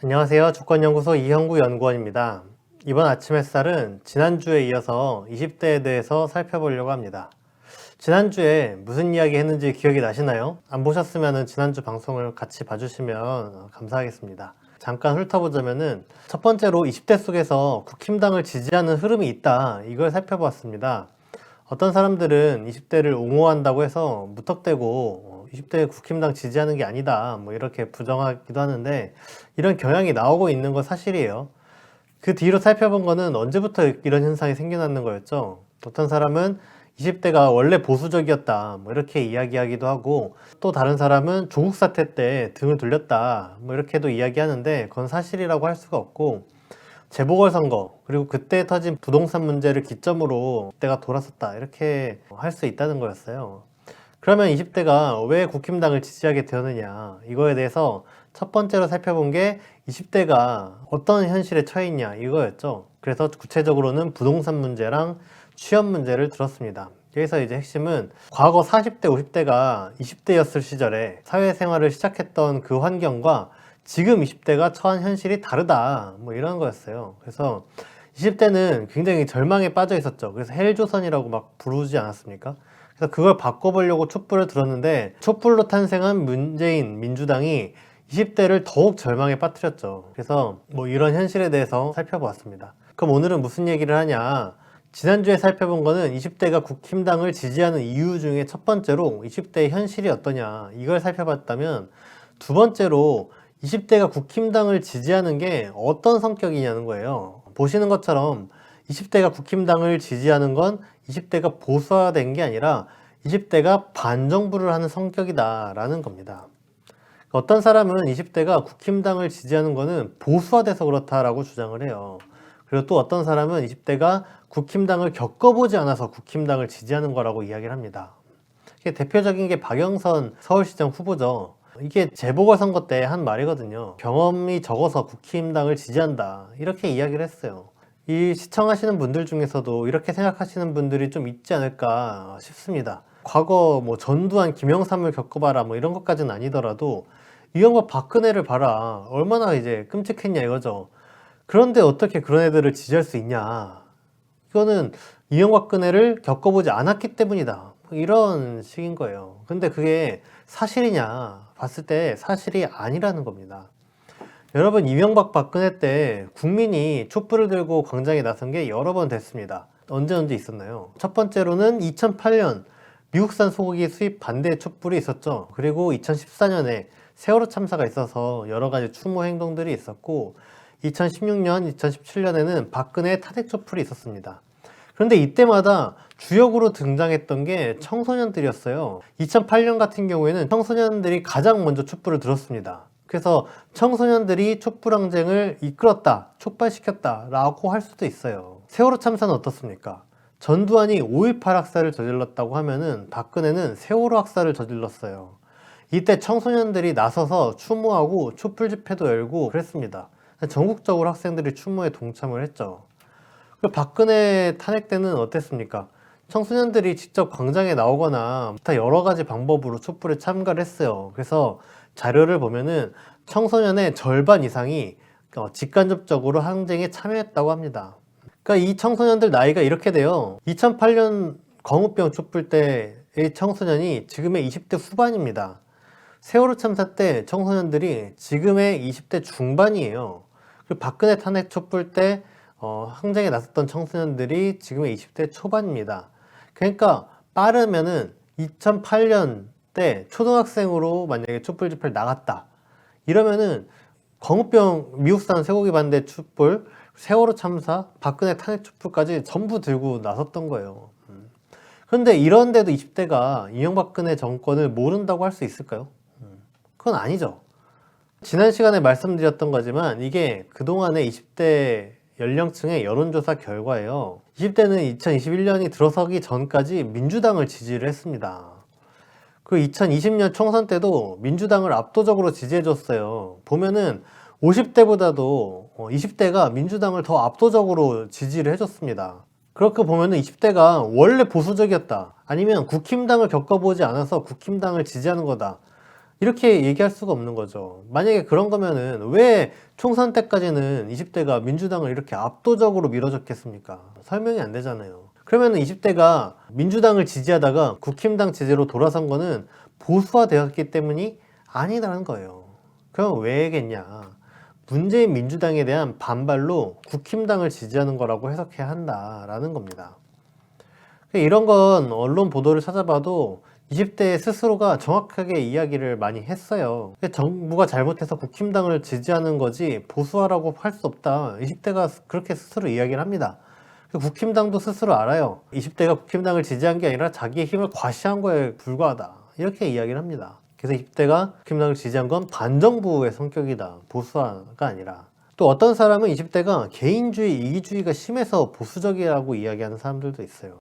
안녕하세요. 주권연구소 이형구 연구원입니다. 이번 아침 햇살은 지난주에 이어서 20대에 대해서 살펴보려고 합니다. 지난주에 무슨 이야기 했는지 기억이 나시나요? 안 보셨으면 지난주 방송을 같이 봐주시면 감사하겠습니다. 잠깐 훑어보자면은 첫 번째로 20대 속에서 국힘당을 지지하는 흐름이 있다, 이걸 살펴보았습니다. 어떤 사람들은 20대를 옹호한다고 해서 무턱대고 20대 국힘당 지지하는 게 아니다, 뭐 이렇게 부정하기도 하는데, 이런 경향이 나오고 있는 건 사실이에요. 그 뒤로 살펴본 거는 언제부터 이런 현상이 생겨났는 거였죠. 어떤 사람은 20대가 원래 보수적이었다, 뭐 이렇게 이야기하기도 하고, 또 다른 사람은 조국 사태 때 등을 돌렸다, 뭐 이렇게도 이야기하는데, 그건 사실이라고 할 수가 없고, 재보궐선거, 그리고 그때 터진 부동산 문제를 기점으로 그때가 돌았었다, 이렇게 할 수 있다는 거였어요. 그러면 20대가 왜 국힘당을 지지하게 되었느냐, 이거에 대해서 첫 번째로 살펴본 게 20대가 어떤 현실에 처해 있냐, 이거였죠. 그래서 구체적으로는 부동산 문제랑 취업 문제를 들었습니다. 여기서 이제 핵심은 과거 40대, 50대가 20대였을 시절에 사회생활을 시작했던 그 환경과 지금 20대가 처한 현실이 다르다, 뭐 이런 거였어요. 그래서 20대는 굉장히 절망에 빠져 있었죠. 그래서 헬조선이라고 막 부르지 않았습니까? 그래서 그걸 바꿔보려고 촛불을 들었는데, 촛불로 탄생한 문재인 민주당이 20대를 더욱 절망에 빠뜨렸죠. 그래서 뭐 이런 현실에 대해서 살펴보았습니다. 그럼 오늘은 무슨 얘기를 하냐? 지난주에 살펴본 거는 20대가 국힘당을 지지하는 이유 중에 첫 번째로 20대의 현실이 어떠냐, 이걸 살펴봤다면, 두 번째로 20대가 국힘당을 지지하는 게 어떤 성격이냐는 거예요. 보시는 것처럼 20대가 국힘당을 지지하는 건 20대가 보수화된 게 아니라 20대가 반정부를 하는 성격이다 라는 겁니다. 어떤 사람은 20대가 국힘당을 지지하는 거는 보수화돼서 그렇다라고 주장을 해요. 그리고 또 어떤 사람은 20대가 국힘당을 겪어보지 않아서 국힘당을 지지하는 거라고 이야기를 합니다. 이게 대표적인 게 박영선 서울시장 후보죠. 이게 재보궐선거 때 한 말이거든요. 경험이 적어서 국힘당을 지지한다, 이렇게 이야기를 했어요. 이 시청하시는 분들 중에서도 이렇게 생각하시는 분들이 좀 있지 않을까 싶습니다. 과거 뭐 전두환, 김영삼을 겪어봐라, 뭐 이런 것까지는 아니더라도 이명박, 박근혜를 봐라, 얼마나 이제 끔찍했냐 이거죠. 그런데 어떻게 그런 애들을 지지할 수 있냐? 이거는 이명박, 박근혜를 겪어보지 않았기 때문이다, 이런 식인 거예요. 근데 그게 사실이냐 봤을 때 사실이 아니라는 겁니다. 여러분, 이명박, 박근혜 때 국민이 촛불을 들고 광장에 나선 게 여러 번 됐습니다. 언제 있었나요? 첫 번째로는 2008년 미국산 소고기 수입 반대 촛불이 있었죠. 그리고 2014년에 세월호 참사가 있어서 여러 가지 추모 행동들이 있었고, 2016년, 2017년에는 박근혜 탄핵 촛불이 있었습니다. 그런데 이때마다 주역으로 등장했던 게 청소년들이었어요. 2008년 같은 경우에는 청소년들이 가장 먼저 촛불을 들었습니다. 그래서 청소년들이 촛불항쟁을 이끌었다, 촉발시켰다 라고 할 수도 있어요. 세월호 참사는 어떻습니까? 전두환이 5.18 학살을 저질렀다고 하면은 박근혜는 세월호 학살을 저질렀어요. 이때 청소년들이 나서서 추모하고 촛불 집회도 열고 그랬습니다. 전국적으로 학생들이 추모에 동참을 했죠. 박근혜 탄핵 때는 어땠습니까? 청소년들이 직접 광장에 나오거나 다 여러 가지 방법으로 촛불에 참가를 했어요. 그래서 자료를 보면은 청소년의 절반 이상이 직간접적으로 항쟁에 참여했다고 합니다. 그러니까 이 청소년들 나이가 이렇게 돼요. 2008년 광우병 촛불 때의 청소년이 지금의 20대 후반입니다. 세월호 참사 때 청소년들이 지금의 20대 중반이에요. 그리고 박근혜 탄핵 촛불 때 항쟁에 나섰던 청소년들이 지금의 20대 초반입니다. 그러니까 빠르면은 2008년 때 초등학생으로 만약에 촛불 집회를 나갔다, 이러면은 광우병, 미국산 쇠고기 반대 촛불, 세월호 참사, 박근혜 탄핵 촛불까지 전부 들고 나섰던 거예요. 그런데 이런데도 20대가 이명박근혜 정권을 모른다고 할 수 있을까요? 그건 아니죠. 지난 시간에 말씀드렸던 거지만 이게 그동안의 20대 연령층의 여론조사 결과예요. 20대는 2021년이 들어서기 전까지 민주당을 지지를 했습니다. 그 2020년 총선 때도 민주당을 압도적으로 지지해줬어요. 보면은 50대보다도 20대가 민주당을 더 압도적으로 지지를 해줬습니다. 그렇게 보면은 20대가 원래 보수적이었다. 아니면 국힘당을 겪어보지 않아서 국힘당을 지지하는 거다. 이렇게 얘기할 수가 없는 거죠. 만약에 그런 거면은 왜 총선 때까지는 20대가 민주당을 이렇게 압도적으로 밀어줬겠습니까? 설명이 안 되잖아요. 그러면은 20대가 민주당을 지지하다가 국힘당 지지로 돌아선 거는 보수화되었기 때문이 아니라는 거예요. 그럼 왜겠냐? 문재인 민주당에 대한 반발로 국힘당을 지지하는 거라고 해석해야 한다라는 겁니다. 이런 건 언론 보도를 찾아봐도 20대 스스로가 정확하게 이야기를 많이 했어요. 정부가 잘못해서 국힘당을 지지하는 거지 보수화라고 할 수 없다. 20대가 그렇게 스스로 이야기를 합니다. 국힘당도 스스로 알아요. 20대가 국힘당을 지지한 게 아니라 자기의 힘을 과시한 거에 불과하다. 이렇게 이야기를 합니다. 그래서 20대가 국힘당을 지지한 건 반정부의 성격이다. 보수화가 아니라. 또 어떤 사람은 20대가 개인주의, 이기주의가 심해서 보수적이라고 이야기하는 사람들도 있어요.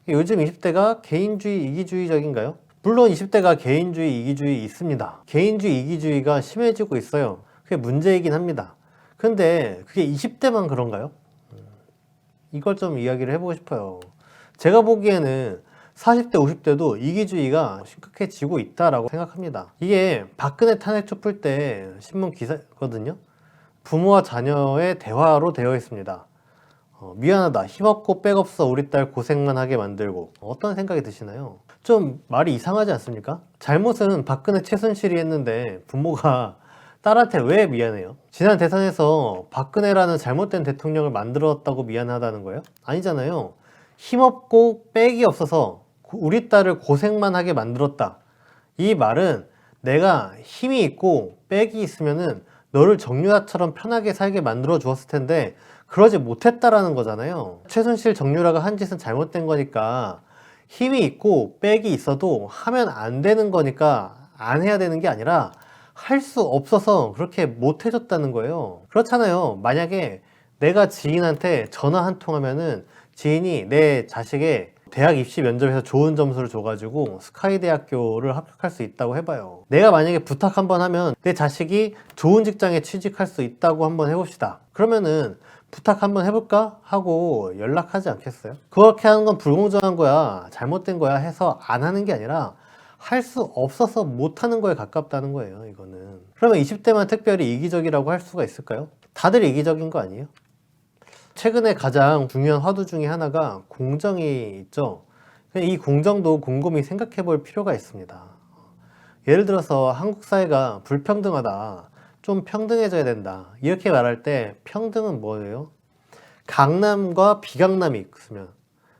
요즘 20대가 개인주의, 이기주의적인가요? 물론 20대가 개인주의, 이기주의 있습니다. 개인주의, 이기주의가 심해지고 있어요. 그게 문제이긴 합니다. 근데 그게 20대만 그런가요? 이걸 좀 이야기를 해보고 싶어요. 제가 보기에는 40대, 50대도 이기주의가 심각해지고 있다라고 생각합니다. 이게 박근혜 탄핵 촛불 때 신문 기사거든요. 부모와 자녀의 대화로 되어 있습니다. 미안하다. 힘없고 백없어 우리 딸 고생만 하게 만들고. 어떤 생각이 드시나요? 좀 말이 이상하지 않습니까? 잘못은 박근혜 최순실이 했는데 부모가 딸한테 왜 미안해요? 지난 대선에서 박근혜라는 잘못된 대통령을 만들었다고 미안하다는 거예요? 아니잖아요. 힘없고 백이 없어서 우리 딸을 고생만 하게 만들었다. 이 말은 내가 힘이 있고 백이 있으면은 너를 정유라처럼 편하게 살게 만들어 주었을 텐데 그러지 못했다라는 거잖아요. 최순실 정유라가 한 짓은 잘못된 거니까 힘이 있고 백이 있어도 하면 안 되는 거니까 안 해야 되는 게 아니라 할 수 없어서 그렇게 못 해줬다는 거예요. 그렇잖아요. 만약에 내가 지인한테 전화 한 통 하면은 지인이 내 자식의 대학 입시 면접에서 좋은 점수를 줘가지고 스카이 대학교를 합격할 수 있다고 해봐요. 내가 만약에 부탁 한번 하면 내 자식이 좋은 직장에 취직할 수 있다고 한번 해봅시다. 그러면은 부탁 한번 해볼까? 하고 연락하지 않겠어요? 그렇게 하는 건 불공정한 거야, 잘못된 거야 해서 안 하는 게 아니라 할 수 없어서 못 하는 거에 가깝다는 거예요, 이거는. 그러면 20대만 특별히 이기적이라고 할 수가 있을까요? 다들 이기적인 거 아니에요? 최근에 가장 중요한 화두 중에 하나가 공정이 있죠. 이 공정도 곰곰이 생각해 볼 필요가 있습니다. 예를 들어서 한국 사회가 불평등하다, 좀 평등해져야 된다, 이렇게 말할 때 평등은 뭐예요? 강남과 비강남이 있으면,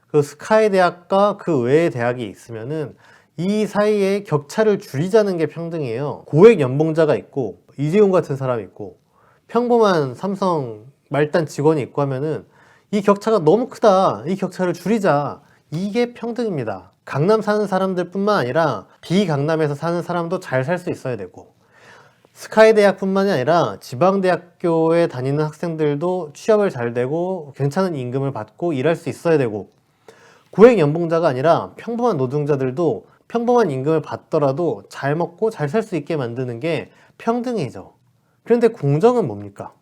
그 스카이 대학과 그 외의 대학이 있으면은 이 사이에 격차를 줄이자는 게 평등이에요. 고액 연봉자가 있고 이재용 같은 사람이 있고 평범한 삼성 말단 직원이 있고 하면은 이 격차가 너무 크다, 이 격차를 줄이자, 이게 평등입니다. 강남 사는 사람들 뿐만 아니라 비강남에서 사는 사람도 잘 살 수 있어야 되고, 스카이 대학뿐만이 아니라 지방대학교에 다니는 학생들도 취업을 잘 되고 괜찮은 임금을 받고 일할 수 있어야 되고, 고액 연봉자가 아니라 평범한 노동자들도 평범한 임금을 받더라도 잘 먹고 잘 살 수 있게 만드는 게 평등이죠. 그런데 공정은 뭡니까?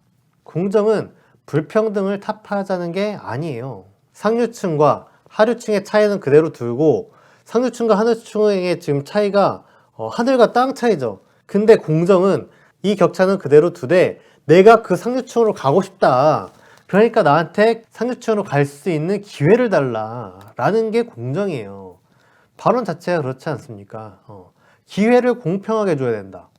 공정은 불평등을 타파하자는 게 아니에요. 상류층과 하류층의 차이는 그대로 두고, 상류층과 하류층의 지금 차이가 하늘과 땅 차이죠. 근데 공정은 이 격차는 그대로 두되 내가 그 상류층으로 가고 싶다, 그러니까 나한테 상류층으로 갈 수 있는 기회를 달라 라는 게 공정이에요. 발언 자체가 그렇지 않습니까? 기회를 공평하게 줘야 된다,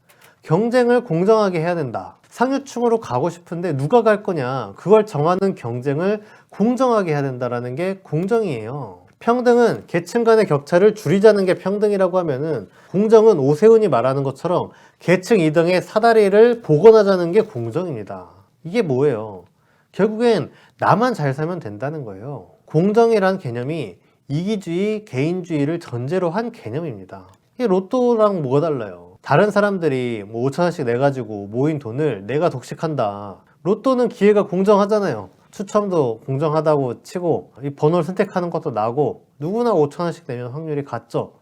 경쟁을 공정하게 해야 된다. 상류층으로 가고 싶은데 누가 갈 거냐, 그걸 정하는 경쟁을 공정하게 해야 된다는 게 공정이에요. 평등은 계층 간의 격차를 줄이자는 게 평등이라고 하면은, 공정은 오세훈이 말하는 것처럼 계층 2등의 사다리를 복원하자는 게 공정입니다. 이게 뭐예요? 결국엔 나만 잘 살면 된다는 거예요. 공정이란 개념이 이기주의, 개인주의를 전제로 한 개념입니다. 이게 로또랑 뭐가 달라요? 다른 사람들이 뭐 5,000원씩 내가지고 모인 돈을 내가 독식한다. 로또는 기회가 공정하잖아요. 추첨도 공정하다고 치고 이 번호를 선택하는 것도 나고 누구나 5,000원씩 내면 확률이 같죠.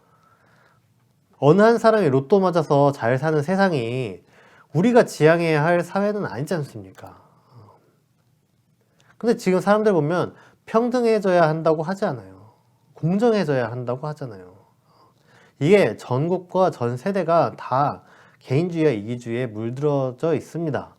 어느 한 사람이 로또 맞아서 잘 사는 세상이 우리가 지향해야 할 사회는 아니지 않습니까? 근데 지금 사람들 보면 평등해져야 한다고 하지 않아요. 공정해져야 한다고 하잖아요. 이게 전국과 전 세대가 다 개인주의와 이기주의에 물들어져 있습니다.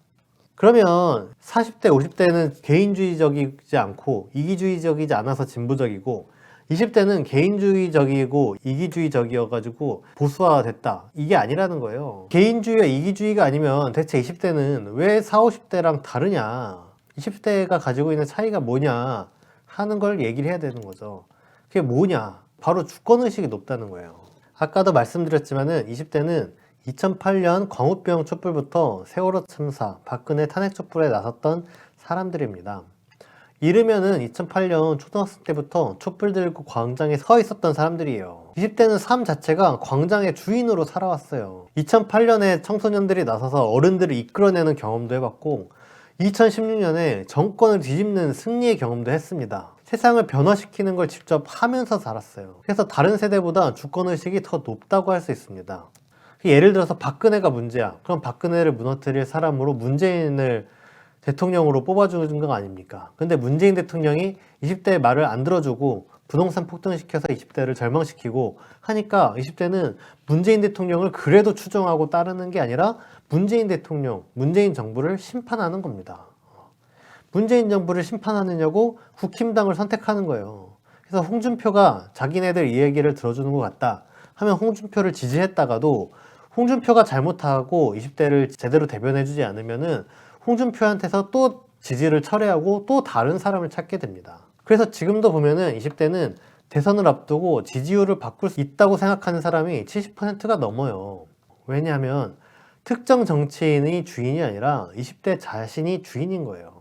그러면 40대, 50대는 개인주의적이지 않고 이기주의적이지 않아서 진보적이고 20대는 개인주의적이고 이기주의적이어가지고 보수화됐다. 이게 아니라는 거예요. 개인주의와 이기주의가 아니면 대체 20대는 왜 40, 50대랑 다르냐? 20대가 가지고 있는 차이가 뭐냐? 하는 걸 얘기를 해야 되는 거죠. 그게 뭐냐? 바로 주권의식이 높다는 거예요. 아까도 말씀드렸지만은 20대는 2008년 광우병 촛불부터 세월호 참사, 박근혜 탄핵 촛불에 나섰던 사람들입니다. 이르면은 2008년 초등학생 때부터 촛불 들고 광장에 서 있었던 사람들이에요. 20대는 삶 자체가 광장의 주인으로 살아왔어요. 2008년에 청소년들이 나서서 어른들을 이끌어내는 경험도 해봤고 2016년에 정권을 뒤집는 승리의 경험도 했습니다. 세상을 변화시키는 걸 직접 하면서 살았어요. 그래서 다른 세대보다 주권의식이 더 높다고 할 수 있습니다. 예를 들어서 박근혜가 문제야. 그럼 박근혜를 무너뜨릴 사람으로 문재인을 대통령으로 뽑아주는 거 아닙니까? 근데 문재인 대통령이 20대의 말을 안 들어주고 부동산 폭등시켜서 20대를 절망시키고 하니까 20대는 문재인 대통령을 그래도 추종하고 따르는 게 아니라 문재인 대통령, 문재인 정부를 심판하는 겁니다. 문재인 정부를 심판하느냐고 국힘당을 선택하는 거예요. 그래서 홍준표가 자기네들 이야기를 들어주는 것 같다 하면 홍준표를 지지했다가도 홍준표가 잘못하고 20대를 제대로 대변해주지 않으면은 홍준표한테서 또 지지를 철회하고 또 다른 사람을 찾게 됩니다. 그래서 지금도 보면은 20대는 대선을 앞두고 지지율을 바꿀 수 있다고 생각하는 사람이 70%가 넘어요. 왜냐하면 특정 정치인이 주인이 아니라 20대 자신이 주인인 거예요.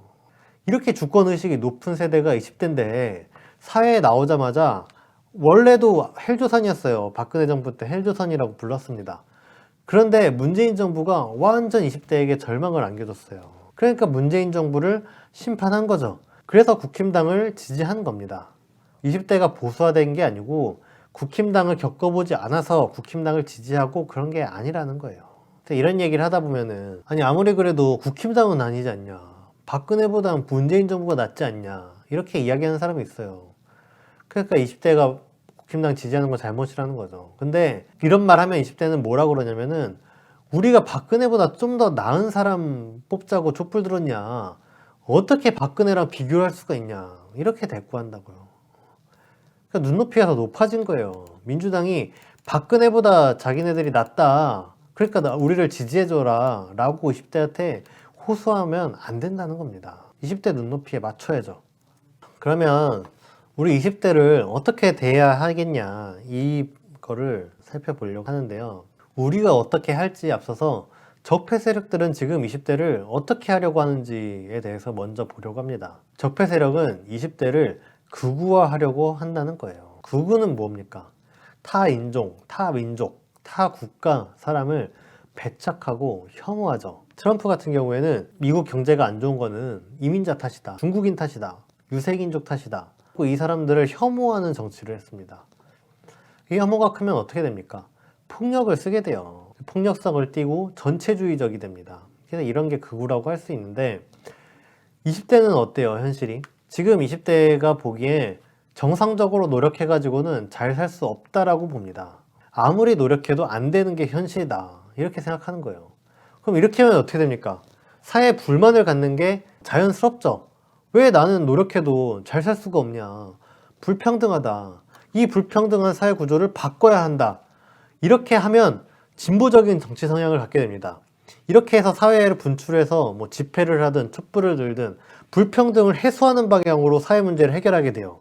이렇게 주권의식이 높은 세대가 20대인데 사회에 나오자마자 원래도 헬조선이었어요. 박근혜 정부 때 헬조선이라고 불렀습니다. 그런데 문재인 정부가 완전 20대에게 절망을 안겨줬어요. 그러니까 문재인 정부를 심판한 거죠. 그래서 국힘당을 지지한 겁니다. 20대가 보수화된 게 아니고 국힘당을 겪어보지 않아서 국힘당을 지지하고 그런 게 아니라는 거예요. 이런 얘기를 하다 보면은 아니 아무리 그래도 국힘당은 아니지 않냐, 박근혜보다는 문재인 정부가 낫지 않냐 이렇게 이야기하는 사람이 있어요. 그러니까 20대가 국힘당 지지하는 건 잘못이라는 거죠. 근데 이런 말 하면 20대는 뭐라 그러냐면은 우리가 박근혜보다 좀 더 나은 사람 뽑자고 촛불 들었냐, 어떻게 박근혜랑 비교를 할 수가 있냐 이렇게 대꾸한다고요. 그러니까 눈높이가 더 높아진 거예요. 민주당이 박근혜보다 자기네들이 낫다, 그러니까 우리를 지지해줘라 라고 20대한테 호소하면 안 된다는 겁니다. 20대 눈높이에 맞춰야죠. 그러면 우리 20대를 어떻게 대해야 하겠냐 이거를 살펴보려고 하는데요. 우리가 어떻게 할지 앞서서 적폐 세력들은 지금 20대를 어떻게 하려고 하는지에 대해서 먼저 보려고 합니다. 적폐 세력은 20대를 극우화하려고 한다는 거예요. 극우는 뭡니까? 타 인종, 타 민족, 타 국가 사람을 배척하고 혐오하죠. 트럼프 같은 경우에는 미국 경제가 안 좋은 거는 이민자 탓이다, 중국인 탓이다, 유색인종 탓이다, 이 사람들을 혐오하는 정치를 했습니다. 이 혐오가 크면 어떻게 됩니까? 폭력을 쓰게 돼요. 폭력성을 띠고 전체주의적이 됩니다. 그래서 이런 게 극우라고 할 수 있는데 20대는 어때요? 현실이? 지금 20대가 보기에 정상적으로 노력해가지고는 잘 살 수 없다라고 봅니다. 아무리 노력해도 안 되는 게 현실이다 이렇게 생각하는 거예요. 그럼 이렇게 하면 어떻게 됩니까? 사회에 불만을 갖는 게 자연스럽죠. 왜 나는 노력해도 잘 살 수가 없냐, 불평등하다, 이 불평등한 사회 구조를 바꿔야 한다, 이렇게 하면 진보적인 정치 성향을 갖게 됩니다. 이렇게 해서 사회를 분출해서 뭐 집회를 하든 촛불을 들든 불평등을 해소하는 방향으로 사회 문제를 해결하게 돼요.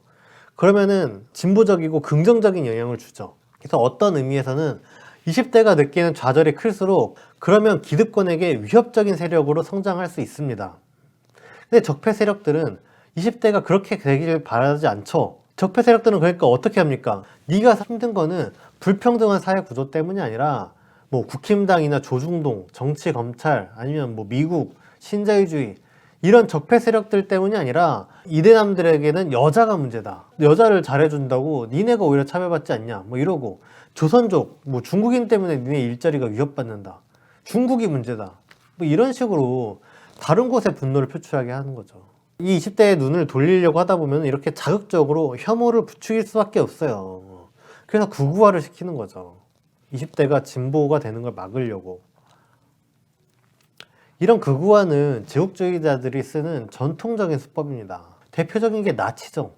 그러면은 진보적이고 긍정적인 영향을 주죠. 그래서 어떤 의미에서는 20대가 느끼는 좌절이 클수록 그러면 기득권에게 위협적인 세력으로 성장할 수 있습니다. 근데 적폐 세력들은 20대가 그렇게 되기를 바라지 않죠. 적폐 세력들은 그러니까 어떻게 합니까? 네가 힘든 거는 불평등한 사회 구조 때문이 아니라 뭐 국힘당이나 조중동, 정치, 검찰, 아니면 뭐 미국, 신자유주의 이런 적폐 세력들 때문이 아니라 이대남들에게는 여자가 문제다, 여자를 잘해준다고 니네가 오히려 차별받지 않냐 뭐 이러고, 조선족, 뭐 중국인 때문에 니네 일자리가 위협받는다, 중국이 문제다 뭐 이런 식으로 다른 곳에 분노를 표출하게 하는 거죠. 이 20대의 눈을 돌리려고 하다 보면 이렇게 자극적으로 혐오를 부추길 수밖에 없어요. 그래서 극우화를 시키는 거죠. 20대가 진보가 되는 걸 막으려고. 이런 극우화는 제국주의자들이 쓰는 전통적인 수법입니다. 대표적인 게 나치죠.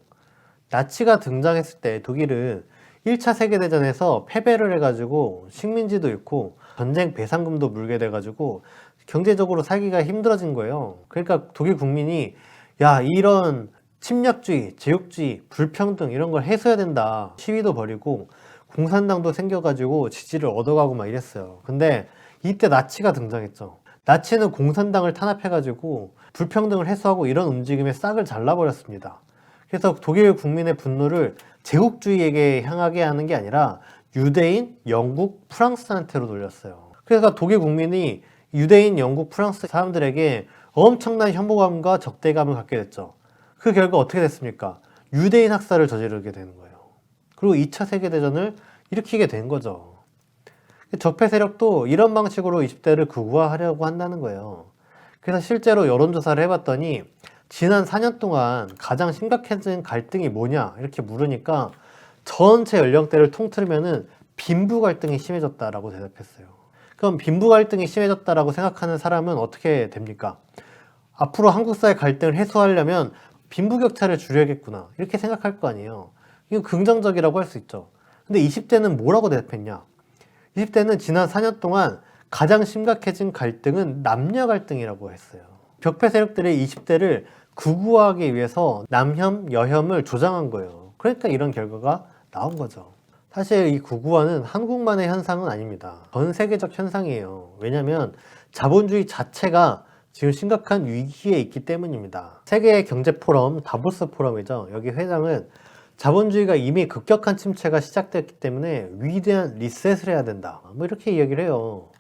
나치가 등장했을 때 독일은 1차 세계대전에서 패배를 해가지고 식민지도 잃고 전쟁 배상금도 물게 돼가지고 경제적으로 살기가 힘들어진 거예요. 그러니까 독일 국민이 야, 이런 침략주의, 제국주의, 불평등 이런 걸 해소해야 된다. 시위도 벌이고 공산당도 생겨가지고 지지를 얻어가고 막 이랬어요. 근데 이때 나치가 등장했죠. 나치는 공산당을 탄압해가지고 불평등을 해소하고 이런 움직임에 싹을 잘라버렸습니다. 그래서 독일 국민의 분노를 제국주의에게 향하게 하는 게 아니라 유대인, 영국, 프랑스한테로 돌렸어요. 그래서 독일 국민이 유대인, 영국, 프랑스 사람들에게 엄청난 혐오감과 적대감을 갖게 됐죠. 그 결과 어떻게 됐습니까? 유대인 학살을 저지르게 되는 거예요. 그리고 2차 세계대전을 일으키게 된 거죠. 적폐 세력도 이런 방식으로 20대를 극우화하려고 한다는 거예요. 그래서 실제로 여론조사를 해봤더니 지난 4년 동안 가장 심각해진 갈등이 뭐냐 이렇게 물으니까 전체 연령대를 통틀으면은 빈부 갈등이 심해졌다라고 대답했어요. 그럼 빈부 갈등이 심해졌다라고 생각하는 사람은 어떻게 됩니까? 앞으로 한국 사회 갈등을 해소하려면 빈부격차를 줄여야겠구나 이렇게 생각할 거 아니에요. 이거 긍정적이라고 할 수 있죠. 근데 20대는 뭐라고 대답했냐? 20대는 지난 4년 동안 가장 심각해진 갈등은 남녀 갈등이라고 했어요. 적폐 세력들이 20대를 극우화하기 위해서 남혐, 여혐을 조장한 거예요. 그러니까 이런 결과가 나온 거죠. 사실 이 극우화는 한국만의 현상은 아닙니다. 전 세계적 현상이에요. 왜냐하면 자본주의 자체가 지금 심각한 위기에 있기 때문입니다. 세계 경제 포럼, 다보스 포럼이죠. 여기 회장은 자본주의가 이미 급격한 침체가 시작됐기 때문에 위대한 리셋을 해야 된다. 뭐 이렇게 이야기를 해요.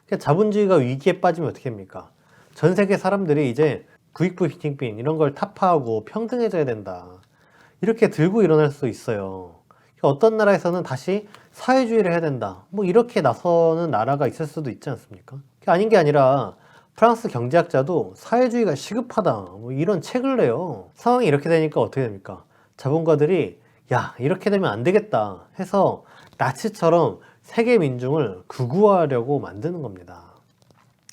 그러니까 자본주의가 위기에 빠지면 어떻게 합니까? 전 세계 사람들이 이제 부익부 빈익빈 이런 걸 타파하고 평등해져야 된다. 이렇게 들고 일어날 수 있어요. 어떤 나라에서는 다시 사회주의를 해야 된다. 뭐 이렇게 나서는 나라가 있을 수도 있지 않습니까? 그게 아닌 게 아니라 프랑스 경제학자도 사회주의가 시급하다. 뭐 이런 책을 내요. 상황이 이렇게 되니까 어떻게 됩니까? 자본가들이 야, 이렇게 되면 안 되겠다 해서 나치처럼 세계 민중을 극우화하려고 만드는 겁니다.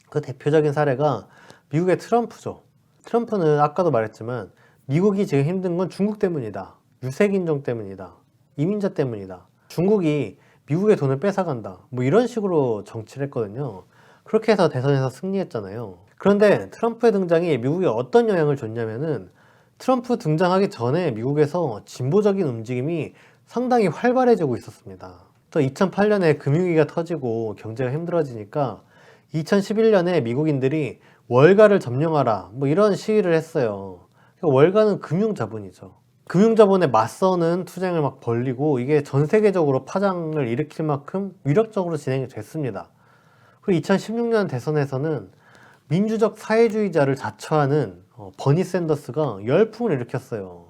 그 대표적인 사례가 미국의 트럼프죠. 트럼프는 아까도 말했지만 미국이 지금 힘든 건 중국 때문이다. 유색인종 때문이다. 이민자 때문이다. 중국이 미국의 돈을 뺏어간다. 뭐 이런 식으로 정치를 했거든요. 그렇게 해서 대선에서 승리했잖아요. 그런데 트럼프의 등장이 미국에 어떤 영향을 줬냐면은 트럼프 등장하기 전에 미국에서 진보적인 움직임이 상당히 활발해지고 있었습니다. 또 2008년에 금융위기가 터지고 경제가 힘들어지니까 2011년에 미국인들이 월가를 점령하라 뭐 이런 시위를 했어요. 월가는 금융자본이죠. 금융자본에 맞서는 투쟁을 막 벌리고 이게 전 세계적으로 파장을 일으킬 만큼 위력적으로 진행이 됐습니다. 그리고 2016년 대선에서는 민주적 사회주의자를 자처하는 버니 샌더스가 열풍을 일으켰어요.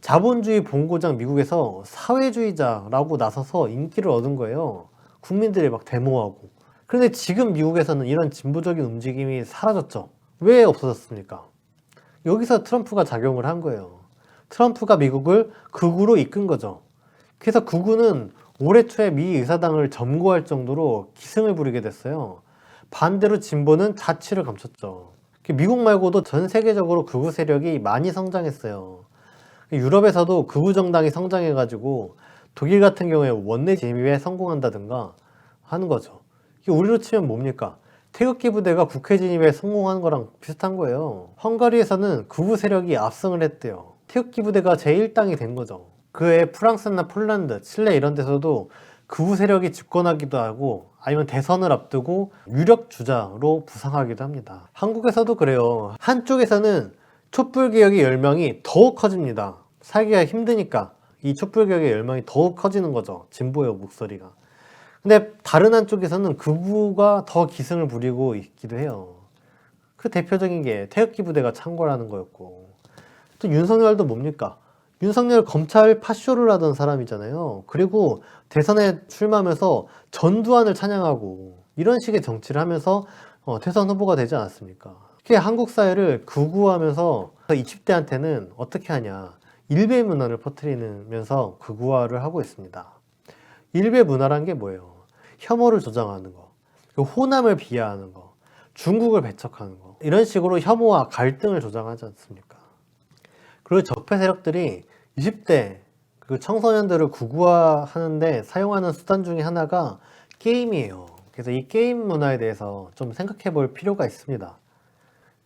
자본주의 본고장 미국에서 사회주의자라고 나서서 인기를 얻은 거예요. 국민들이 막 데모하고. 그런데 지금 미국에서는 이런 진보적인 움직임이 사라졌죠. 왜 없어졌습니까? 여기서 트럼프가 작용을 한 거예요. 트럼프가 미국을 극우로 이끈 거죠. 그래서 극우는 올해 초에 미 의사당을 점거할 정도로 기승을 부리게 됐어요. 반대로 진보는 자취를 감췄죠. 미국 말고도 전 세계적으로 극우 세력이 많이 성장했어요. 유럽에서도 극우 정당이 성장해가지고 독일 같은 경우에 원내 진입에 성공한다든가 하는 거죠. 이게 우리로 치면 뭡니까? 태극기 부대가 국회 진입에 성공한 거랑 비슷한 거예요. 헝가리에서는 극우 세력이 압승을 했대요. 태극기 부대가 제1당이 된 거죠. 그 외에 프랑스나 폴란드, 칠레 이런 데서도 극우 세력이 집권하기도 하고 아니면 대선을 앞두고 유력 주자로 부상하기도 합니다. 한국에서도 그래요. 한쪽에서는 촛불개혁의 열망이 더욱 커집니다. 살기가 힘드니까 이 촛불개혁의 열망이 더욱 커지는 거죠. 진보의 목소리가. 근데 다른 한쪽에서는 극우가 더 기승을 부리고 있기도 해요. 그 대표적인 게 태극기 부대가 창궐하는 거였고, 또 윤석열도 뭡니까? 윤석열 검찰 파쇼를 하던 사람이잖아요. 그리고 대선에 출마하면서 전두환을 찬양하고 이런 식의 정치를 하면서 대선 후보가 되지 않았습니까? 이게 한국 사회를 극우하면서 그래서 20대한테는 어떻게 하냐, 일배 문화를 퍼뜨리면서 극우화를 하고 있습니다. 일배 문화란 게 뭐예요? 혐오를 조장하는 거, 호남을 비하하는 거, 중국을 배척하는 거, 이런 식으로 혐오와 갈등을 조장하지 않습니까? 그리고 적폐 세력들이 20대 그 청소년들을 극우화하는데 사용하는 수단 중에 하나가 게임이에요. 그래서 이 게임 문화에 대해서 좀 생각해 볼 필요가 있습니다.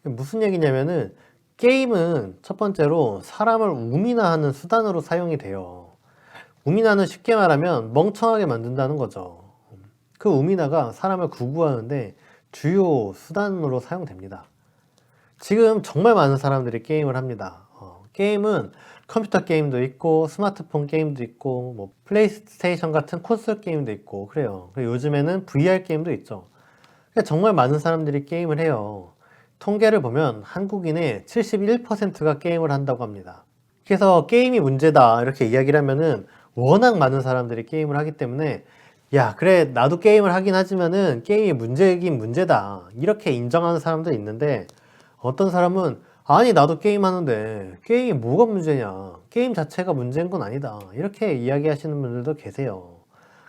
무슨 얘기냐면은, 게임은 첫 번째로 사람을 우민화하는 수단으로 사용이 돼요. 우민화는 쉽게 말하면 멍청하게 만든다는 거죠. 그 우민화가 사람을 극우화하는데 주요 수단으로 사용됩니다. 지금 정말 많은 사람들이 게임을 합니다. 게임은 컴퓨터 게임도 있고 스마트폰 게임도 있고 뭐 플레이스테이션 같은 콘솔 게임도 있고 그래요. 그리고 요즘에는 VR 게임도 있죠. 정말 많은 사람들이 게임을 해요. 통계를 보면 한국인의 71%가 게임을 한다고 합니다. 그래서 게임이 문제다 이렇게 이야기를 하면은 워낙 많은 사람들이 게임을 하기 때문에, 야 그래 나도 게임을 하긴 하지만은 게임이 문제긴 문제다 이렇게 인정하는 사람도 있는데, 어떤 사람은 아니 나도 게임 하는데 게임이 뭐가 문제냐, 게임 자체가 문제인 건 아니다 이렇게 이야기하시는 분들도 계세요.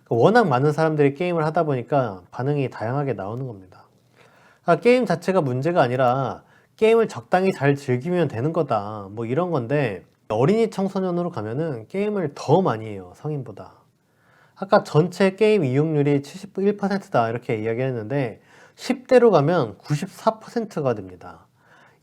워낙 많은 사람들이 게임을 하다 보니까 반응이 다양하게 나오는 겁니다. 게임 자체가 문제가 아니라 게임을 적당히 잘 즐기면 되는 거다 뭐 이런 건데, 어린이 청소년으로 가면은 게임을 더 많이 해요, 성인보다. 아까 전체 게임 이용률이 71%다 이렇게 이야기했는데 10대로 가면 94%가 됩니다.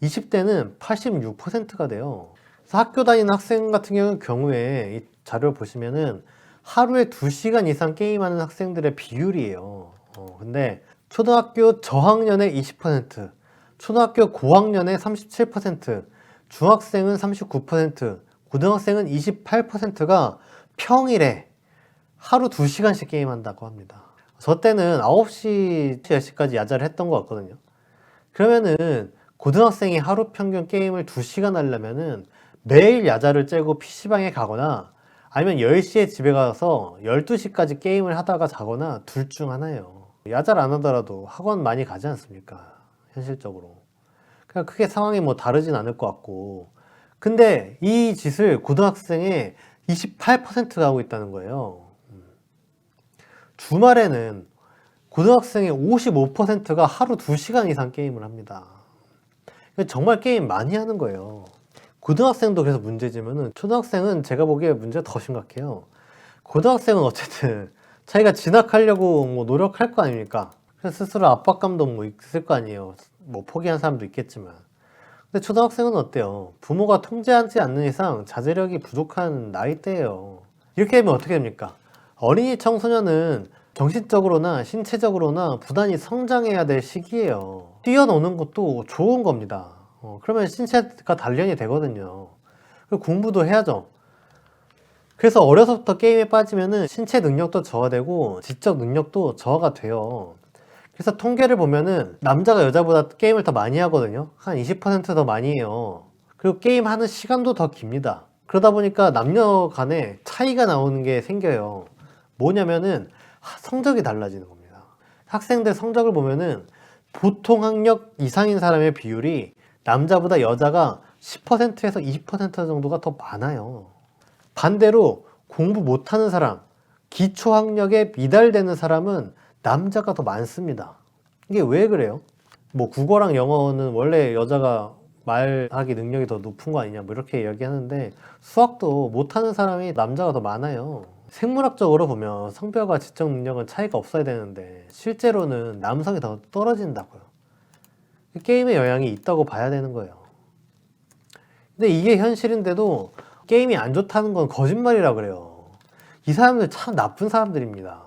20대는 86%가 돼요. 그래서 학교 다니는 학생 같은 경우에 이 자료를 보시면은 하루에 2시간 이상 게임하는 학생들의 비율이에요. 근데 초등학교 저학년의 20%, 초등학교 고학년의 37%, 중학생은 39%, 고등학생은 28%가 평일에 하루 2시간씩 게임한다고 합니다. 저 때는 9시, 10시까지 야자를 했던 것 같거든요. 그러면은 고등학생이 하루 평균 게임을 2시간 하려면은 매일 야자를 째고 PC방에 가거나 아니면 10시에 집에 가서 12시까지 게임을 하다가 자거나 둘 중 하나예요. 야자를 안 하더라도 학원 많이 가지 않습니까? 현실적으로. 그냥 크게 상황이 뭐 다르진 않을 것 같고. 근데 이 짓을 고등학생의 28%가 하고 있다는 거예요. 주말에는 고등학생의 55%가 하루 2시간 이상 게임을 합니다. 정말 게임 많이 하는 거예요. 고등학생도 그래서 문제지만은 초등학생은 제가 보기에 문제가 더 심각해요. 고등학생은 어쨌든 자기가 진학하려고 뭐 노력할 거 아닙니까? 그래서 스스로 압박감도 뭐 있을 거 아니에요. 뭐 포기한 사람도 있겠지만. 근데 초등학생은 어때요? 부모가 통제하지 않는 이상 자제력이 부족한 나이대예요. 이렇게 되면 어떻게 됩니까? 어린이 청소년은 정신적으로나 신체적으로나 부단히 성장해야 될 시기예요. 뛰어노는 것도 좋은 겁니다. 그러면 신체가 단련이 되거든요. 그리고 공부도 해야죠. 그래서 어려서부터 게임에 빠지면은 신체 능력도 저하되고 지적 능력도 저하가 돼요. 그래서 통계를 보면은 남자가 여자보다 게임을 더 많이 하거든요. 한 20%더 많이 해요. 그리고 게임하는 시간도 더 깁니다. 그러다 보니까 남녀 간에 차이가 나오는 게 생겨요. 뭐냐면은 성적이 달라지는 겁니다. 학생들 성적을 보면은 보통 학력 이상인 사람의 비율이 남자보다 여자가 10%에서 20% 정도가 더 많아요. 반대로 공부 못하는 사람, 기초 학력에 미달되는 사람은 남자가 더 많습니다. 이게 왜 그래요? 뭐 국어랑 영어는 원래 여자가 말하기 능력이 더 높은 거 아니냐 뭐 이렇게 이야기하는데, 수학도 못하는 사람이 남자가 더 많아요. 생물학적으로 보면 성별과 지적 능력은 차이가 없어야 되는데 실제로는 남성이 더 떨어진다고요. 게임의 영향이 있다고 봐야 되는 거예요. 근데 이게 현실인데도 게임이 안 좋다는 건 거짓말이라 그래요. 이 사람들 참 나쁜 사람들입니다.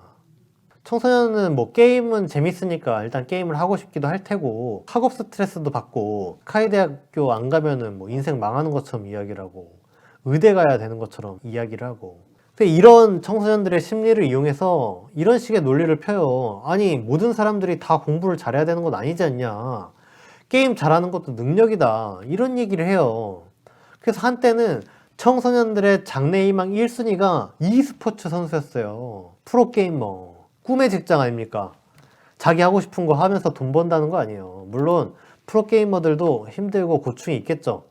청소년은 뭐 게임은 재밌으니까 일단 게임을 하고 싶기도 할 테고, 학업 스트레스도 받고, 스카이대학교 안 가면은 뭐 인생 망하는 것처럼 이야기를 하고, 의대 가야 되는 것처럼 이야기를 하고. 근데 이런 청소년들의 심리를 이용해서 이런 식의 논리를 펴요. 아니 모든 사람들이 다 공부를 잘해야 되는 건 아니지 않냐, 게임 잘하는 것도 능력이다 이런 얘기를 해요. 그래서 한때는 청소년들의 장래희망 1순위가 e스포츠 선수였어요. 프로게이머. 꿈의 직장 아닙니까? 자기 하고 싶은 거 하면서 돈 번다는 거 아니에요. 물론 프로게이머들도 힘들고 고충이 있겠죠.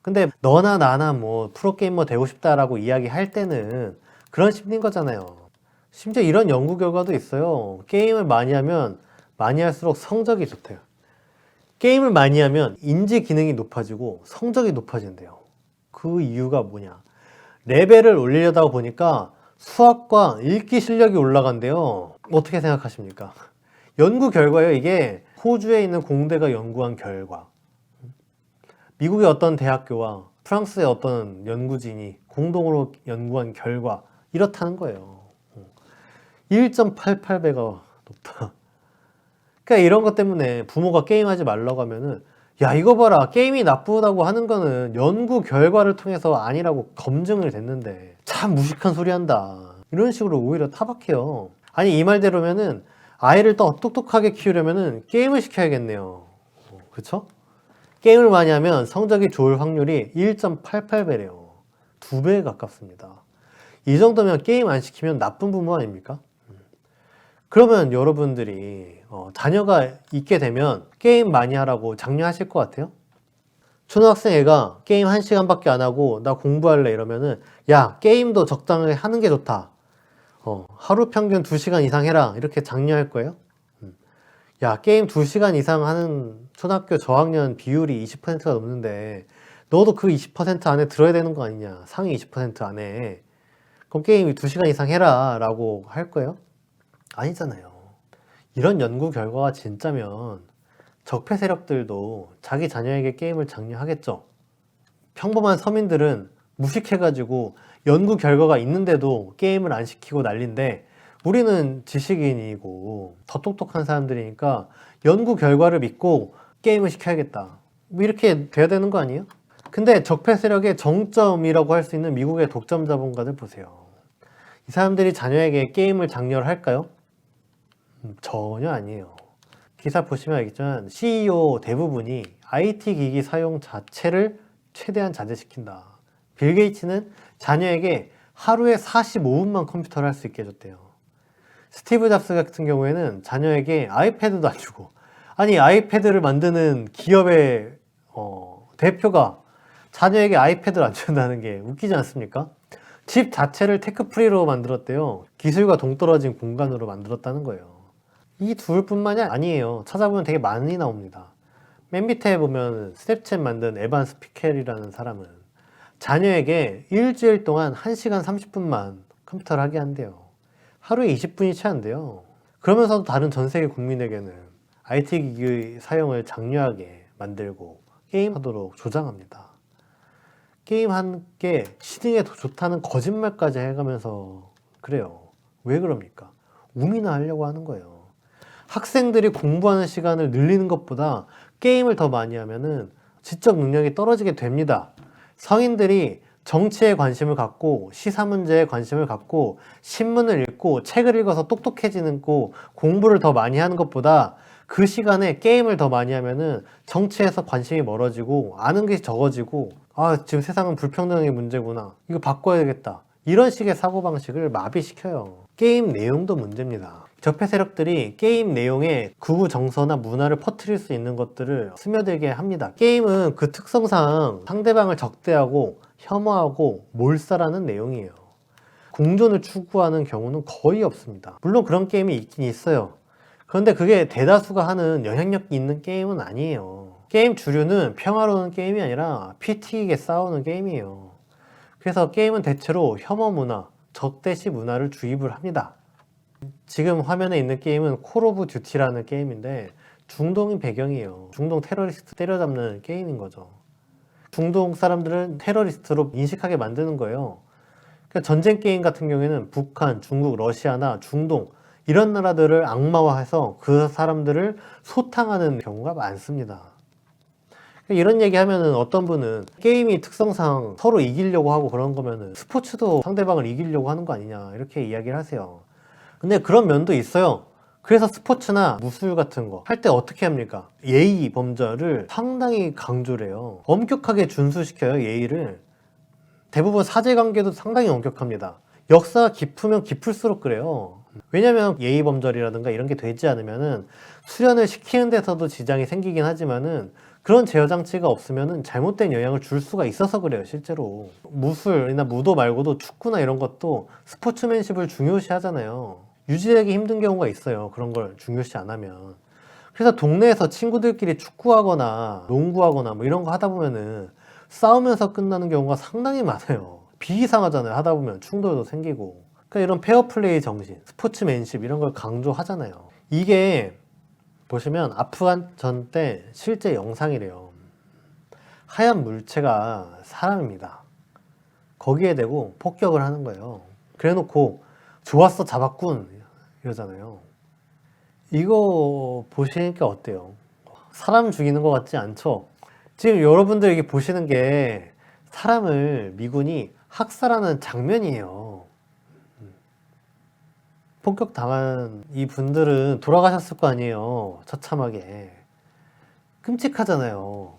근데 너나 나나 뭐 프로게이머 되고 싶다라고 이야기할 때는 그런 심리인 거잖아요. 심지어 이런 연구 결과도 있어요. 게임을 많이 하면 많이 할수록 성적이 좋대요. 게임을 많이 하면 인지 기능이 높아지고 성적이 높아진대요. 그 이유가 뭐냐? 레벨을 올리려다 보니까 수학과 읽기 실력이 올라간대요. 어떻게 생각하십니까? 연구 결과예요. 이게 호주에 있는 공대가 연구한 결과. 미국의 어떤 대학교와 프랑스의 어떤 연구진이 공동으로 연구한 결과 이렇다는 거예요. 1.88배가 높다. 그러니까 이런 것 때문에 부모가 게임하지 말라고 하면은 야 이거 봐라 게임이 나쁘다고 하는 거는 연구 결과를 통해서 아니라고 검증을 됐는데 참 무식한 소리 한다 이런 식으로 오히려 타박해요. 아니 이 말대로면은 아이를 더 똑똑하게 키우려면은 게임을 시켜야겠네요. 그쵸? 게임을 많이 하면 성적이 좋을 확률이 1.88배래요. 2배에 가깝습니다. 이 정도면 게임 안 시키면 나쁜 부모 아닙니까? 그러면 여러분들이 자녀가 있게 되면 게임 많이 하라고 장려하실 것 같아요? 초등학생 애가 게임 1시간밖에 안 하고 나 공부할래 이러면은 야 게임도 적당하게 하는 게 좋다. 하루 평균 2시간 이상 해라 이렇게 장려할 거예요? 야 게임 2시간 이상 하는 초등학교 저학년 비율이 20%가 넘는데 너도 그 20% 안에 들어야 되는 거 아니냐, 상위 20% 안에. 그럼 게임 2시간 이상 해라 라고 할 거예요? 아니잖아요. 이런 연구 결과가 진짜면 적폐 세력들도 자기 자녀에게 게임을 장려하겠죠. 평범한 서민들은 무식해가지고 연구 결과가 있는데도 게임을 안 시키고 난린데 우리는 지식인이고 더 똑똑한 사람들이니까 연구 결과를 믿고 게임을 시켜야겠다. 뭐 이렇게 돼야 되는 거 아니에요? 근데 적폐 세력의 정점이라고 할 수 있는 미국의 독점 자본가들 보세요. 이 사람들이 자녀에게 게임을 장려를 할까요? 전혀 아니에요. 기사 보시면 알겠지만 CEO 대부분이 IT 기기 사용 자체를 최대한 자제시킨다. 빌 게이츠는 자녀에게 하루에 45분만 컴퓨터를 할 수 있게 해줬대요. 스티브 잡스 같은 경우에는 자녀에게 아이패드도 안 주고, 아니 아이패드를 만드는 기업의 대표가 자녀에게 아이패드를 안 준다는 게 웃기지 않습니까? 집 자체를 테크프리로 만들었대요. 기술과 동떨어진 공간으로 만들었다는 거예요. 이 둘뿐만이 아니에요. 찾아보면 되게 많이 나옵니다. 맨 밑에 보면 스냅챗 만든 에반 스피켈이라는 사람은 자녀에게 일주일 동안 1시간 30분만 컴퓨터를 하게 한대요. 하루에 20분이 채 안 돼요. 그러면서도 다른 전 세계 국민에게는 IT 기기 사용을 장려하게 만들고 게임하도록 조장합니다. 게임하는 게 시등에 더 좋다는 거짓말까지 해가면서 그래요. 왜 그럽니까? 우미나 하려고 하는 거예요. 학생들이 공부하는 시간을 늘리는 것보다 게임을 더 많이 하면은 지적 능력이 떨어지게 됩니다. 성인들이 정치에 관심을 갖고 시사 문제에 관심을 갖고 신문을 읽고 책을 읽어서 똑똑해지는 거 공부를 더 많이 하는 것보다 그 시간에 게임을 더 많이 하면은 정치에서 관심이 멀어지고 아는 게 적어지고 아 지금 세상은 불평등의 문제구나 이거 바꿔야 되겠다 이런 식의 사고방식을 마비시켜요. 게임 내용도 문제입니다. 적폐 세력들이 게임 내용에 극우 정서나 문화를 퍼뜨릴 수 있는 것들을 스며들게 합니다. 게임은 그 특성상 상대방을 적대하고 혐오하고 몰살하는 내용이에요. 공존을 추구하는 경우는 거의 없습니다. 물론 그런 게임이 있긴 있어요. 그런데 그게 대다수가 하는 영향력 있는 게임은 아니에요. 게임 주류는 평화로운 게임이 아니라 피 튀기게 싸우는 게임이에요. 그래서 게임은 대체로 혐오 문화, 적대시 문화를 주입을 합니다. 지금 화면에 있는 게임은 콜 오브 듀티라는 게임인데 중동인 배경이에요. 중동 테러리스트 때려잡는 게임인 거죠. 중동 사람들은 테러리스트로 인식하게 만드는 거예요. 그러니까 전쟁 게임 같은 경우에는 북한, 중국, 러시아나 중동 이런 나라들을 악마화해서 그 사람들을 소탕하는 경우가 많습니다. 이런 얘기 하면은 어떤 분은 게임이 특성상 서로 이기려고 하고 그런 거면은 스포츠도 상대방을 이기려고 하는 거 아니냐 이렇게 이야기를 하세요. 근데 그런 면도 있어요. 그래서 스포츠나 무술 같은 거 할 때 어떻게 합니까? 예의 범절을 상당히 강조를 해요. 엄격하게 준수시켜요, 예의를. 대부분 사제관계도 상당히 엄격합니다. 역사가 깊으면 깊을수록 그래요. 왜냐면 예의 범절이라든가 이런 게 되지 않으면은 수련을 시키는 데서도 지장이 생기긴 하지만은 그런 제어 장치가 없으면 잘못된 영향을 줄 수가 있어서 그래요. 실제로 무술이나 무도 말고도 축구나 이런 것도 스포츠맨십을 중요시 하잖아요. 유지하기 힘든 경우가 있어요. 그런 걸 중요시 안 하면. 그래서 동네에서 친구들끼리 축구하거나 농구하거나 뭐 이런 거 하다 보면은 싸우면서 끝나는 경우가 상당히 많아요. 비이상하잖아요. 하다 보면 충돌도 생기고. 그러니까 이런 페어플레이 정신, 스포츠맨십 이런 걸 강조하잖아요. 이게 보시면 아프간 전 때 실제 영상이래요. 하얀 물체가 사람입니다. 거기에 대고 폭격을 하는 거예요. 그래 놓고 좋았어 잡았군 이러잖아요. 이거 보시니까 어때요? 사람 죽이는 것 같지 않죠? 지금 여러분들 이게 보시는 게 사람을 미군이 학살하는 장면이에요. 폭격당한 이 분들은 돌아가셨을 거 아니에요. 처참하게. 끔찍하잖아요.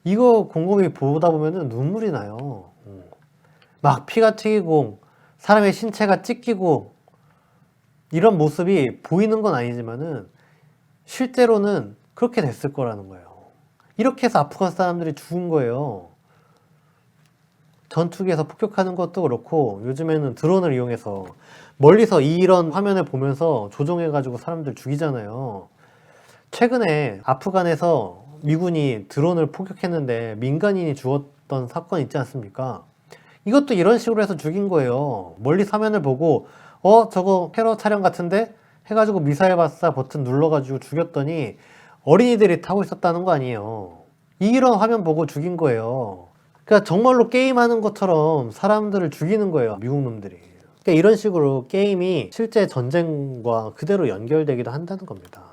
이거 곰곰이 보다 보면 눈물이 나요. 막 피가 튀기고 사람의 신체가 찢기고 이런 모습이 보이는 건 아니지만은 실제로는 그렇게 됐을 거라는 거예요. 이렇게 해서 아프간 사람들이 죽은 거예요. 전투기에서 폭격하는 것도 그렇고 요즘에는 드론을 이용해서 멀리서 이런 화면을 보면서 조종해가지고 사람들 죽이잖아요. 최근에 아프간에서 미군이 드론을 폭격했는데 민간인이 죽었던 사건 있지 않습니까? 이것도 이런 식으로 해서 죽인 거예요. 멀리 화면을 보고 저거 테러 차량 같은데? 해가지고 미사일 발사 버튼 눌러가지고 죽였더니 어린이들이 타고 있었다는 거 아니에요. 이런 화면 보고 죽인 거예요. 그러니까 정말로 게임하는 것처럼 사람들을 죽이는 거예요. 미국 놈들이. 그러니까 이런 식으로 게임이 실제 전쟁과 그대로 연결되기도 한다는 겁니다.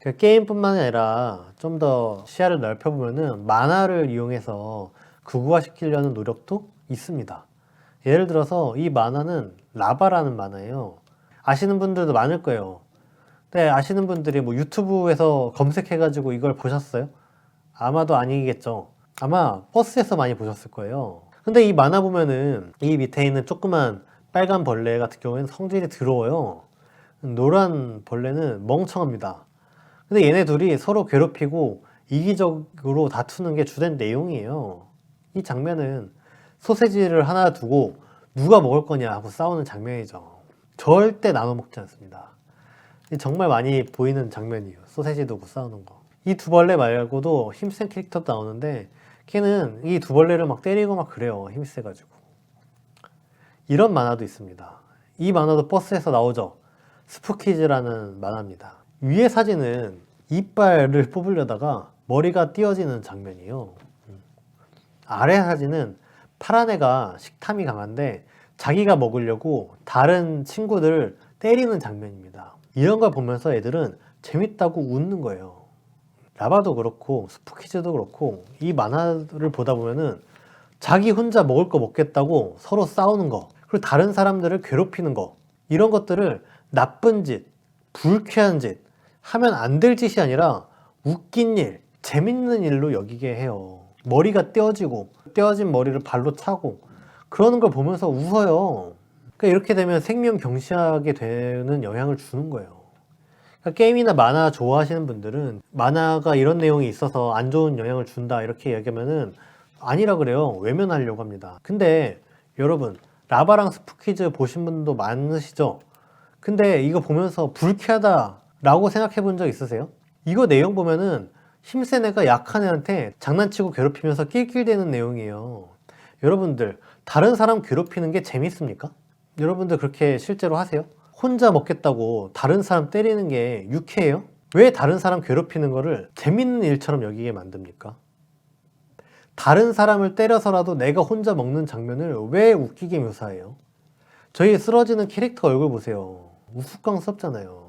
그러니까 게임뿐만 아니라 좀 더 시야를 넓혀보면은 만화를 이용해서 극우화시키려는 노력도 있습니다. 예를 들어서 이 만화는 라바라는 만화예요. 아시는 분들도 많을 거예요. 근데 아시는 분들이 뭐 유튜브에서 검색해가지고 이걸 보셨어요? 아마도 아니겠죠. 아마 버스에서 많이 보셨을 거예요. 근데 이 만화 보면은 이 밑에 있는 조그만 빨간 벌레 같은 경우에는 성질이 더러워요. 노란 벌레는 멍청합니다. 근데 얘네 둘이 서로 괴롭히고 이기적으로 다투는 게 주된 내용이에요. 이 장면은 소세지를 하나 두고 누가 먹을 거냐 하고 싸우는 장면이죠. 절대 나눠 먹지 않습니다. 정말 많이 보이는 장면이에요. 소세지 두고 싸우는 거. 이 두 벌레 말고도 힘센 캐릭터도 나오는데 걔는 이 두 벌레를 막 때리고 막 그래요. 힘이 세가지고. 이런 만화도 있습니다. 이 만화도 버스에서 나오죠. 스푸키즈라는 만화입니다. 위의 사진은 이빨을 뽑으려다가 머리가 띄어지는 장면이에요. 아래 사진은 파란 애가 식탐이 강한데 자기가 먹으려고 다른 친구들을 때리는 장면입니다. 이런 걸 보면서 애들은 재밌다고 웃는 거예요. 라바도 그렇고 스푸키즈도 그렇고 이 만화를 보다 보면은 자기 혼자 먹을 거 먹겠다고 서로 싸우는 거, 그리고 다른 사람들을 괴롭히는 거, 이런 것들을 나쁜 짓, 불쾌한 짓, 하면 안 될 짓이 아니라 웃긴 일, 재밌는 일로 여기게 해요. 머리가 떼어지고 떼어진 머리를 발로 차고 그러는 걸 보면서 웃어요. 그러니까 이렇게 되면 생명 경시하게 되는 영향을 주는 거예요. 그러니까 게임이나 만화 좋아하시는 분들은 만화가 이런 내용이 있어서 안 좋은 영향을 준다 이렇게 얘기하면은 아니라 그래요. 외면하려고 합니다. 근데 여러분 라바랑 스푸키즈 보신 분도 많으시죠? 근데 이거 보면서 불쾌하다 라고 생각해 본 적 있으세요? 이거 내용 보면은 힘센 애가 약한 애한테 장난치고 괴롭히면서 낄낄대는 내용이에요. 여러분들 다른 사람 괴롭히는 게 재밌습니까? 여러분들 그렇게 실제로 하세요? 혼자 먹겠다고 다른 사람 때리는 게 유쾌해요? 왜 다른 사람 괴롭히는 거를 재밌는 일처럼 여기게 만듭니까? 다른 사람을 때려서라도 내가 혼자 먹는 장면을 왜 웃기게 묘사해요? 저희 쓰러지는 캐릭터 얼굴 보세요. 우스꽝스럽잖아요.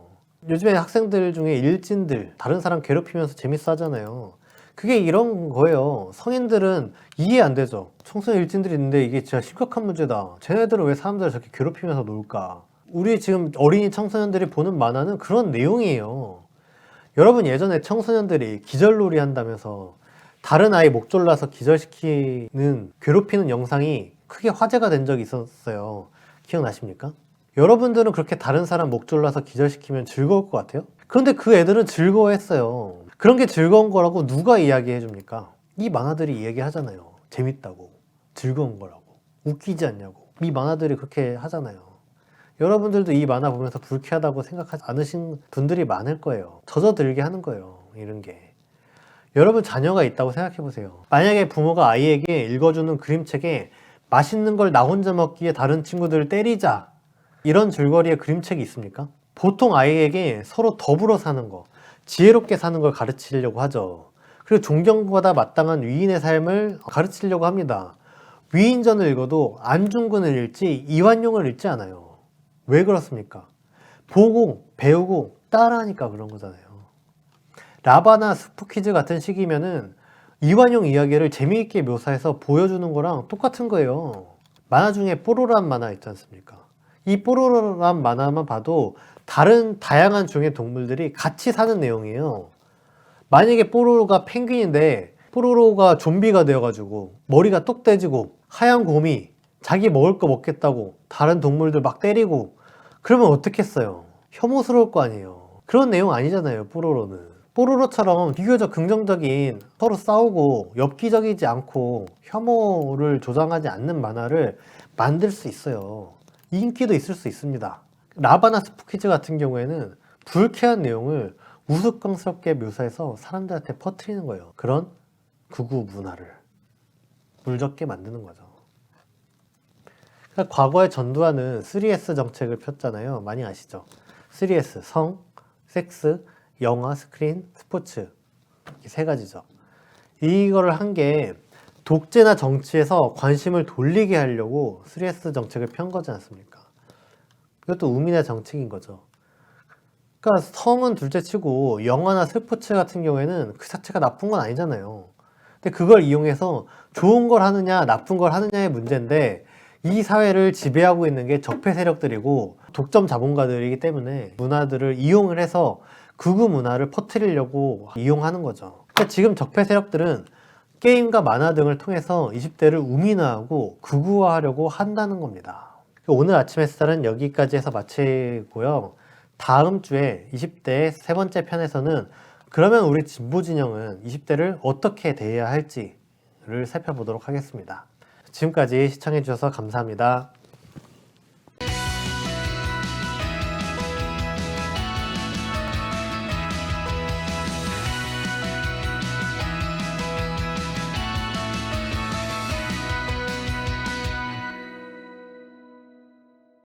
요즘에 학생들 중에 일진들 다른 사람 괴롭히면서 재밌어 하잖아요. 그게 이런 거예요. 성인들은 이해 안 되죠. 청소년 일진들이 있는데 이게 진짜 심각한 문제다. 쟤네들은 왜 사람들을 저렇게 괴롭히면서 놀까? 우리 지금 어린이 청소년들이 보는 만화는 그런 내용이에요. 여러분 예전에 청소년들이 기절놀이 한다면서 다른 아이 목 졸라서 기절시키는 괴롭히는 영상이 크게 화제가 된 적이 있었어요. 기억나십니까? 여러분들은 그렇게 다른 사람 목 졸라서 기절시키면 즐거울 것 같아요? 그런데 그 애들은 즐거워했어요. 그런 게 즐거운 거라고 누가 이야기해 줍니까? 이 만화들이 이야기하잖아요. 재밌다고, 즐거운 거라고, 웃기지 않냐고. 이 만화들이 그렇게 하잖아요. 여러분들도 이 만화 보면서 불쾌하다고 생각하지 않으신 분들이 많을 거예요. 젖어들게 하는 거예요. 이런 게. 여러분 자녀가 있다고 생각해 보세요. 만약에 부모가 아이에게 읽어주는 그림책에 맛있는 걸 나 혼자 먹기에 다른 친구들을 때리자, 이런 줄거리의 그림책이 있습니까? 보통 아이에게 서로 더불어 사는 거, 지혜롭게 사는 걸 가르치려고 하죠. 그리고 존경보다 마땅한 위인의 삶을 가르치려고 합니다. 위인전을 읽어도 안중근을 읽지 이완용을 읽지 않아요. 왜 그렇습니까? 보고 배우고 따라하니까 그런 거잖아요. 라바나 스포키즈 같은 시기면은 이완용 이야기를 재미있게 묘사해서 보여주는 거랑 똑같은 거예요. 만화 중에 뽀로로란 만화 있지 않습니까? 이 뽀로로란 만화만 봐도 다른 다양한 종의 동물들이 같이 사는 내용이에요. 만약에 뽀로로가 펭귄인데 뽀로로가 좀비가 되어가지고 머리가 똑 떼지고 하얀 곰이 자기 먹을 거 먹겠다고 다른 동물들 막 때리고 그러면 어떻겠어요? 혐오스러울 거 아니에요. 그런 내용 아니잖아요, 뽀로로는. 뽀로로처럼 비교적 긍정적인, 서로 싸우고 엽기적이지 않고 혐오를 조장하지 않는 만화를 만들 수 있어요. 인기도 있을 수 있습니다. 라바나 스포키즈 같은 경우에는 불쾌한 내용을 우스꽝스럽게 묘사해서 사람들한테 퍼뜨리는 거예요. 그런 극우 문화를 물적게 만드는 거죠. 그러니까 과거에 전두환은 3S 정책을 폈잖아요. 많이 아시죠? 3S, 성, 섹스, 영화, 스크린, 스포츠, 이렇게 세 가지죠. 이거를 한 게 독재나 정치에서 관심을 돌리게 하려고 3S 정책을 편 거지 않습니까? 이것도 우민의 정책인 거죠. 그러니까 성은 둘째치고 영화나 스포츠 같은 경우에는 그 자체가 나쁜 건 아니잖아요. 근데 그걸 이용해서 좋은 걸 하느냐 나쁜 걸 하느냐의 문제인데, 이 사회를 지배하고 있는 게 적폐 세력들이고 독점 자본가들이기 때문에 문화들을 이용을 해서 극우 문화를 퍼뜨리려고 이용하는 거죠. 그러니까 지금 적폐 세력들은 게임과 만화 등을 통해서 20대를 우민화하고 극우화하려고 한다는 겁니다. 오늘 아침 햇살은 여기까지 해서 마치고요. 다음 주에 20대의 세 번째 편에서는 그러면 우리 진보 진영은 20대를 어떻게 대해야 할지를 살펴보도록 하겠습니다. 지금까지 시청해 주셔서 감사합니다.